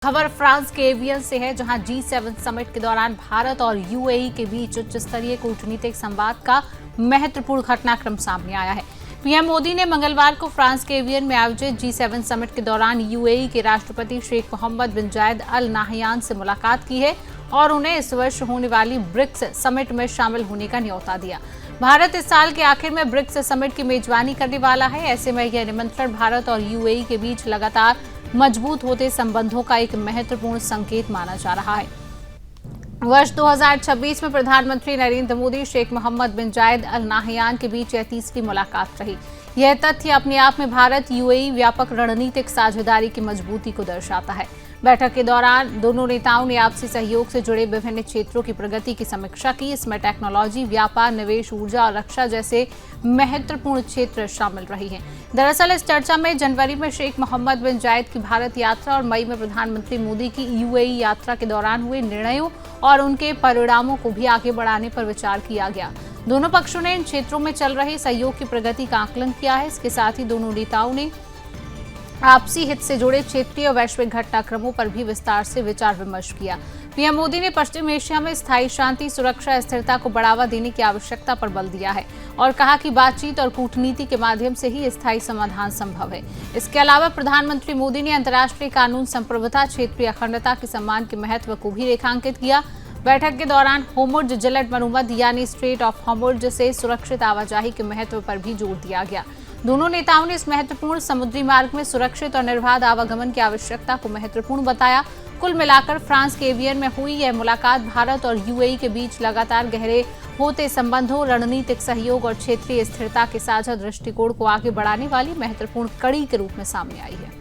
खबर फ्रांस के एवियन से है, जहां G7 समिट के दौरान भारत और यूएई के बीच उच्च स्तरीय कूटनीतिक संवाद का महत्वपूर्ण घटनाक्रम सामने आया है। पीएम मोदी ने मंगलवार को फ्रांस के एवियन में आयोजित G7 समिट के दौरान यूएई के राष्ट्रपति शेख मोहम्मद बिन जायद अल नाहयान से मुलाकात की है और उन्हें इस वर्ष होने वाली ब्रिक्स समिट में शामिल होने का न्यौता दिया। भारत इस साल के आखिर में ब्रिक्स समिट की मेजबानी करने वाला है। ऐसे में यह निमंत्रण भारत और यूएई के बीच लगातार मजबूत होते संबंधों का एक महत्वपूर्ण संकेत माना जा रहा है। वर्ष 2026 में प्रधानमंत्री नरेंद्र मोदी शेख मोहम्मद बिन जायद अल नाहयान के बीच यह तीसरी मुलाकात रही। यह तथ्य अपने आप में भारत यूएई व्यापक रणनीतिक साझेदारी की मजबूती को दर्शाता है। बैठक के दौरान दोनों नेताओं ने आपसी सहयोग से जुड़े विभिन्न क्षेत्रों की प्रगति की समीक्षा की। इसमें टेक्नोलॉजी, व्यापार, निवेश, ऊर्जा और रक्षा जैसे महत्वपूर्ण क्षेत्र शामिल रही हैं। दरअसल इस चर्चा में जनवरी में शेख मोहम्मद बिन जायद की भारत यात्रा और मई में प्रधानमंत्री मोदी की यूएई यात्रा के दौरान हुए निर्णयों और उनके परिणामों को भी आगे बढ़ाने पर विचार किया गया। दोनों पक्षों ने इन क्षेत्रों में चल रहे सहयोग की प्रगति का आकलन किया है। इसके साथ ही दोनों नेताओं ने आपसी हित से जुड़े क्षेत्रीय और वैश्विक घटनाक्रमों पर भी विस्तार से विचार विमर्श किया। पीएम मोदी ने पश्चिम एशिया में स्थायी शांति, सुरक्षा, स्थिरता को बढ़ावा देने की आवश्यकता पर बल दिया है और कहा कि बातचीत और कूटनीति के माध्यम से ही स्थायी समाधान संभव है। इसके अलावा प्रधानमंत्री मोदी ने अंतर्राष्ट्रीय कानून, संप्रभुता, क्षेत्रीय अखंडता के सम्मान के महत्व को भी रेखांकित किया। बैठक के दौरान होर्मुज़ जलद मरुमद यानी स्ट्रेट ऑफ होर्मुज़ से सुरक्षित आवाजाही के महत्व पर भी जोर दिया गया। दोनों नेताओं ने इस महत्वपूर्ण समुद्री मार्ग में सुरक्षित और निर्बाध आवागमन की आवश्यकता को महत्वपूर्ण बताया। कुल मिलाकर फ्रांस के एवियन में हुई यह मुलाकात भारत और यूएई के बीच लगातार गहरे होते संबंधों, रणनीतिक सहयोग और क्षेत्रीय स्थिरता के साझा दृष्टिकोण को आगे बढ़ाने वाली महत्वपूर्ण कड़ी के रूप में सामने आई है।